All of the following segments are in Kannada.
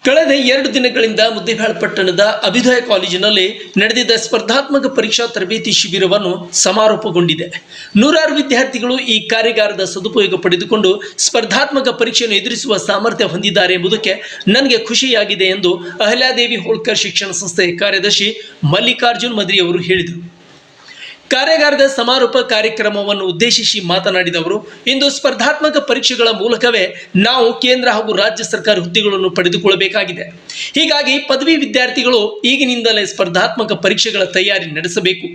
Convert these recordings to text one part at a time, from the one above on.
ಕಳೆದ 2 ದಿನಗಳಿಂದ ಮುದ್ದೇಬಿಹಾಳ ಪಟ್ಟಣದ ಅಭ್ಯುದಯ ಕಾಲೇಜಿನಲ್ಲಿ ನಡೆದಿದ್ದ ಸ್ಪರ್ಧಾತ್ಮಕ ಪರೀಕ್ಷಾ ತರಬೇತಿ ಶಿಬಿರವನ್ನು ಸಮಾರೋಪಗೊಂಡಿದೆ. ನೂರಾರು ವಿದ್ಯಾರ್ಥಿಗಳು ಈ ಕಾರ್ಯಾಗಾರದ ಸದುಪಯೋಗ ಪಡೆದುಕೊಂಡು ಸ್ಪರ್ಧಾತ್ಮಕ ಪರೀಕ್ಷೆಯನ್ನು ಎದುರಿಸುವ ಸಾಮರ್ಥ್ಯ ಹೊಂದಿದ್ದಾರೆ ಎಂಬುದಕ್ಕೆ ನನಗೆ ಖುಷಿಯಾಗಿದೆ ಎಂದು ಅಹಲ್ಯಾದೇವಿ ಹೋಳ್ಕರ್ ಶಿಕ್ಷಣ ಸಂಸ್ಥೆಯ ಕಾರ್ಯದರ್ಶಿ ಮಲ್ಲಿಕಾರ್ಜುನ್ ಮದ್ರಿ ಅವರು ಹೇಳಿದರು. ಕಾರ್ಯಾಗಾರದ ಸಮಾರೋಪ ಕಾರ್ಯಕ್ರಮವನ್ನು ಉದ್ದೇಶಿಸಿ ಮಾತನಾಡಿದ ಅವರು, ಇಂದು ಸ್ಪರ್ಧಾತ್ಮಕ ಪರೀಕ್ಷೆಗಳ ಮೂಲಕವೇ ನಾವು ಕೇಂದ್ರ ಹಾಗೂ ರಾಜ್ಯ ಸರ್ಕಾರಿ ಹುದ್ದೆಗಳನ್ನು ಪಡೆದುಕೊಳ್ಳಬೇಕಾಗಿದೆ. ಹೀಗಾಗಿ ಪದವಿ ವಿದ್ಯಾರ್ಥಿಗಳು ಈಗಿನಿಂದಲೇ ಸ್ಪರ್ಧಾತ್ಮಕ ಪರೀಕ್ಷೆಗಳ ತಯಾರಿ ನಡೆಸಬೇಕು.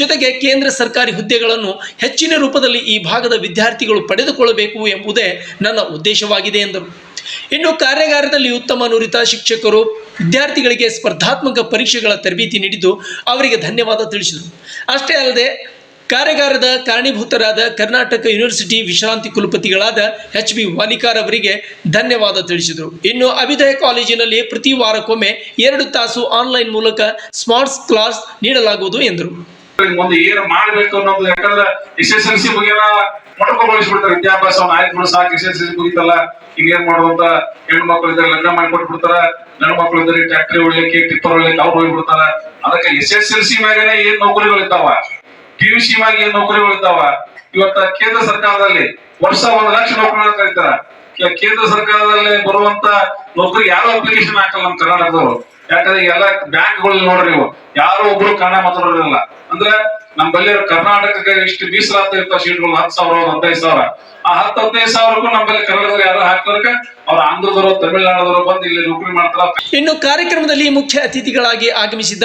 ಜೊತೆಗೆ ಕೇಂದ್ರ ಸರ್ಕಾರಿ ಹುದ್ದೆಗಳನ್ನು ಹೆಚ್ಚಿನ ರೂಪದಲ್ಲಿ ಈ ಭಾಗದ ವಿದ್ಯಾರ್ಥಿಗಳು ಪಡೆದುಕೊಳ್ಳಬೇಕು ಎಂಬುದೇ ನನ್ನ ಉದ್ದೇಶವಾಗಿದೆ ಎಂದರು. ಇನ್ನು ಕಾರ್ಯಾಗಾರದಲ್ಲಿ ಉತ್ತಮ ನುರಿತ ಶಿಕ್ಷಕರು ವಿದ್ಯಾರ್ಥಿಗಳಿಗೆ ಸ್ಪರ್ಧಾತ್ಮಕ ಪರೀಕ್ಷೆಗಳ ತರಬೇತಿ ನೀಡಿದ್ದು ಅವರಿಗೆ ಧನ್ಯವಾದ ತಿಳಿಸಿದರು. ಅಷ್ಟೇ ಅಲ್ಲದೆ ಕಾರ್ಯಾಗಾರದ ಕಾರಣೀಭೂತರಾದ ಕರ್ನಾಟಕ ಯೂನಿವರ್ಸಿಟಿ ವಿಶ್ರಾಂತಿ ಕುಲಪತಿಗಳಾದ HB ವಾಲಿಕಾರ್ ಅವರಿಗೆ ಧನ್ಯವಾದ ತಿಳಿಸಿದರು. ಇನ್ನು ಅಭ್ಯುದಯ ಕಾಲೇಜಿನಲ್ಲಿ ಪ್ರತಿ ವಾರಕ್ಕೊಮ್ಮೆ 2 ತಾಸು ಆನ್ಲೈನ್ ಮೂಲಕ ಸ್ಮಾರ್ಟ್ ಕ್ಲಾಸ್ ನೀಡಲಾಗುವುದು ಎಂದರು. ಮುಂದೆ ಏನು ಮಾಡಬೇಕು ಅನ್ನೋದು, ಯಾಕಂದ್ರೆ SSLC ಮುಗಿಯಲ್ಲ ಮೊಟಕುಗೊಳಿಸ್ಬಿಡ್ತಾರೆ ವಿದ್ಯಾಭ್ಯಾಸವನ್ನು. ಆಯ್ತು ಬಿಡು ಸಾಕು, SSLC ಮುಗಿತಲ್ಲ, ಇನ್ನೇನ್ ಮಾಡುವಂತ ಹೆಣ್ಣು ಮಕ್ಕಳು ಇದ್ದಾರೆ ಲಗ್ನ ಮಾಡಿ ಕೊಟ್ಬಿಡ್ತಾರ, ಗಂಡು ಮಕ್ಕಳು ಇದ್ದಾರೆ ಟ್ಯಾಕ್ಟ್ರಿ ಹೊಡ್ಲಿಕ್ಕೆ ಟಿಪ್ಪರ್ ಹೊಡ್ಲಿಕ್ಕೆ ಅವ್ರು ಹೋಗ್ಬಿಡ್ತಾರ. ಅದಕ್ಕೆ SSLC ಮ್ಯಾಗನೆ ಏನ್ ನೌಕರಿಗಳು ಇದ್ದಾವ, PUC ಮ್ಯಾಗ ಏನ್ ನೌಕರಿಗಳು ಇದ್ದಾವ. ಇವತ್ತ ಕೇಂದ್ರ ಸರ್ಕಾರದಲ್ಲಿ ವರ್ಷ 1 ಲಕ್ಷ ನೌಕರಿಗಳು ಕರೀತಾರ. ಕೇಂದ್ರ ಸರ್ಕಾರದಲ್ಲಿ ಬರುವಂತ ನೌಕರಿ ಯಾರು ಅಪ್ಲಿಕೇಶನ್ ಹಾಕಲ್ಲ ನಮ್ಮ ಕರ್ನಾಟಕದವರು. ಯಾಕಂದ್ರೆ ಎಲ್ಲ ಬ್ಯಾಂಕ್ಗಳಲ್ಲಿ ನೋಡ್ರಿ, ನೀವು ಯಾರು ಒಬ್ರು ಕನ್ನಡ ಮಾತಾಡೋರಿಲ್ಲ. ಅಂದ್ರೆ ನಮ್ ಬಲ್ಲಿ ಕರ್ನಾಟಕಕ್ಕೆ ಇಷ್ಟು ಮೀಸಲಾತಿ ಇರ್ತಾವ ಸೀಟ್ಗಳು, 10,000 15,000. ಆ 10-15,000ಕ್ಕೂ ನಮ್ಮಲ್ಲಿ ಕನ್ನಡದವ್ರು ಯಾರು ಹಾಕ್ತಾರ, ಅವ್ರ ಆಂಧ್ರದವರು ತಮಿಳುನಾಡದವರು ಬಂದು ಇಲ್ಲಿ ನೌಕರಿ ಮಾಡ್ತಾರ. ಇನ್ನು ಕಾರ್ಯಕ್ರಮದಲ್ಲಿ ಮುಖ್ಯ ಅತಿಥಿಗಳಾಗಿ ಆಗಮಿಸಿದ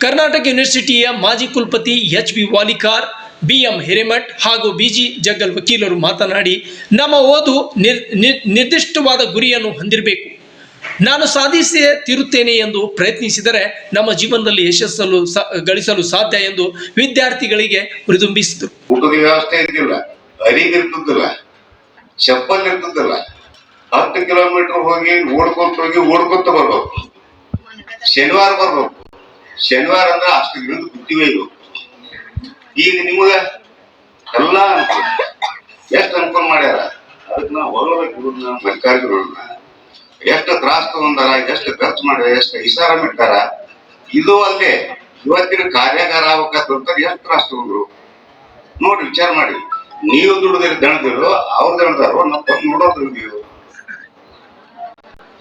ಕರ್ನಾಟಕ ಯೂನಿವರ್ಸಿಟಿಯ ಮಾಜಿ ಕುಲಪತಿ HB ವಾಲಿಕಾರ್, BM ಹಿರೇಮಠ್ ಹಾಗೂ BG ಜಗ್ಗಲ್ ವಕೀಲರು ಮಾತನಾಡಿ, ನಮ್ಮ ಓದು ನಿರ್ದಿಷ್ಟವಾದ ಗುರಿಯನ್ನು ಹೊಂದಿರಬೇಕು. ನಾನು ಸಾಧಿಸೇ ತೀರುತ್ತೇನೆ ಎಂದು ಪ್ರಯತ್ನಿಸಿದರೆ ನಮ್ಮ ಜೀವನದಲ್ಲಿ ಯಶಸ್ಸನ್ನು ಗಳಿಸಲು ಸಾಧ್ಯ ಎಂದು ವಿದ್ಯಾರ್ಥಿಗಳಿಗೆ ಹುರಿದುಂಬಿಸಿದರು. ಊಟದ ವ್ಯವಸ್ಥೆ ಇದ್ದಿಲ್ಲ, ಅರಿವು ಇರ್ತಿದ್ದಿಲ್ಲ, ಚಪ್ಪಲ್ ಇರ್ತಿದ್ದಿಲ್ಲ. 10 ಕಿಲೋಮೀಟರ್ ಹೋಗಿ ಓಡ್ಕೊಂತ ಬರ್ಬೇಕು. ಶನಿವಾರ ಬರ್ಬೇಕು. ಶನಿವಾರ ಅಂದ್ರೆ ಅಷ್ಟು ಇಳಿದು ಬಿಟ್ಟಿವೆ ಇವು. ಈಗ ನಿಮಗ ಎಲ್ಲ ಎಷ್ಟು ಅನುಕೂಲ ಮಾಡ್ಯಾರ. ಅದಕ್ಕೆ ನಾವು ಹೊರಬೇಕು. ಮಲ್ಲಿಕಾರ್ಜುನ ಎಷ್ಟು ತ್ರಾಸ ತಗೊಂಡಾರ, ಎಷ್ಟು ಖರ್ಚು ಮಾಡ್ಯಾರ, ಎಷ್ಟು ಇಸಾರ ಮಿಟ್ಟಾರ. ಇದು ಅಲ್ಲೇ ಇವತ್ತಿನ ಕಾರ್ಯಾಗಾರ ಆಗ್ಬೇಕಂತ ಎಷ್ಟು ತ್ರಾಸ ತಗೊಂಡ್ರು ನೋಡಿ, ವಿಚಾರ ಮಾಡಿ. ನೀವು ದುಡ್ದಿರಿ ದಣದಿರು, ಅವ್ರು ದಣದಾರು, ನಾವು ನೋಡೋದು ನೀವು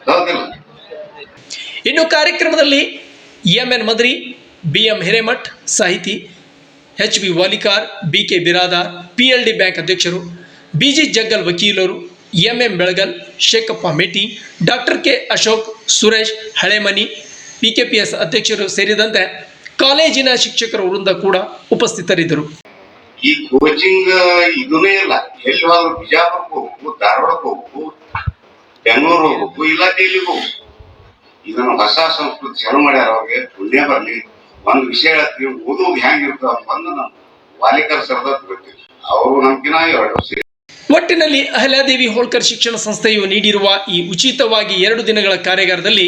ಹೌದಿಲ್ಲ. ಇನ್ನು ಕಾರ್ಯಕ್ರಮದಲ್ಲಿ MN ಮದ್ರಿ, BM ಹಿರೇಮಠ್ ಸಾಹಿತಿ, HB Walikar, BK Biradar, PLD bank ಅಧ್ಯಕ್ಷರು, BG ಜಗ್ಗಲ್ ವಕೀಲರು, MM Belagal, Shekhappa Meti, doctor K Ashok, Suresh Halemani, PKPS ಅಧ್ಯಕ್ಷರು ಸೇರಿದಂತೆ ಕಾಲೇಜಿನ ಶಿಕ್ಷಕರ ವೃಂದ ಕೂಡ ಉಪಸ್ಥಿತರಿದ್ದರು. ಈ ಕೋಚಿಂಗ್ ಇದನ್ನೇ ಇಲ್ಲ. ಎಲ್ಲಿ ಹೋದ್ರು ಬಿಜಾಪುರಕ್ಕೆ ಹೋಗ್ಬೇಕು, ಧಾರವಾಡಕ್ಕೆ ಹೋಗ್ಬೇಕು, ಬೆಂಗಳೂರು ಹೋಗ್ಬೇಕು, ಇಲ್ಲ ದಿಲ್ಲಿಗೆ ಹೋಗ್ಬೇಕು. ಇದನ್ನು ಹೊಸ ಸಂಸ್ಕೃತಿ ಚಾಲು ಮಾಡ್ಯಾರ. ಅವ್ರಿಗೆ ಪುಣ್ಯ ಬರ್ಲಿ. ಒಂದು ವಿಷಯ ಹೇಳ್ತೀವಿ, ಓದೋದು ಹೆಂಗಿರ್ತದ ಬಂದು ನಾವು ವಾಲಿಕರ್ ಸರ್ದ ಬರ್ತೀವಿ. ಅವರು ನಮ್ಗಿನ 2 ವರ್ಷ. ಒಟ್ಟಿನಲ್ಲಿ ಅಹಲ್ಯಾದೇವಿ ಹೋಳ್ಕರ್ ಶಿಕ್ಷಣ ಸಂಸ್ಥೆಯು ನೀಡಿರುವ ಈ ಉಚಿತವಾಗಿ 2 ದಿನಗಳ ಕಾರ್ಯಾಗಾರದಲ್ಲಿ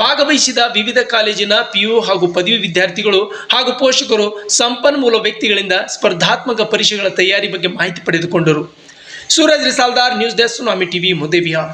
ಭಾಗವಹಿಸಿದ ವಿವಿಧ ಕಾಲೇಜಿನ PU ಹಾಗೂ ಪದವಿ ವಿದ್ಯಾರ್ಥಿಗಳು ಹಾಗೂ ಪೋಷಕರು ಸಂಪನ್ಮೂಲ ವ್ಯಕ್ತಿಗಳಿಂದ ಸ್ಪರ್ಧಾತ್ಮಕ ಪರೀಕ್ಷೆಗಳ ತಯಾರಿ ಬಗ್ಗೆ ಮಾಹಿತಿ ಪಡೆದುಕೊಂಡರು. Suraj Risaldar, news desk, Tsunami TV, Muddebihal.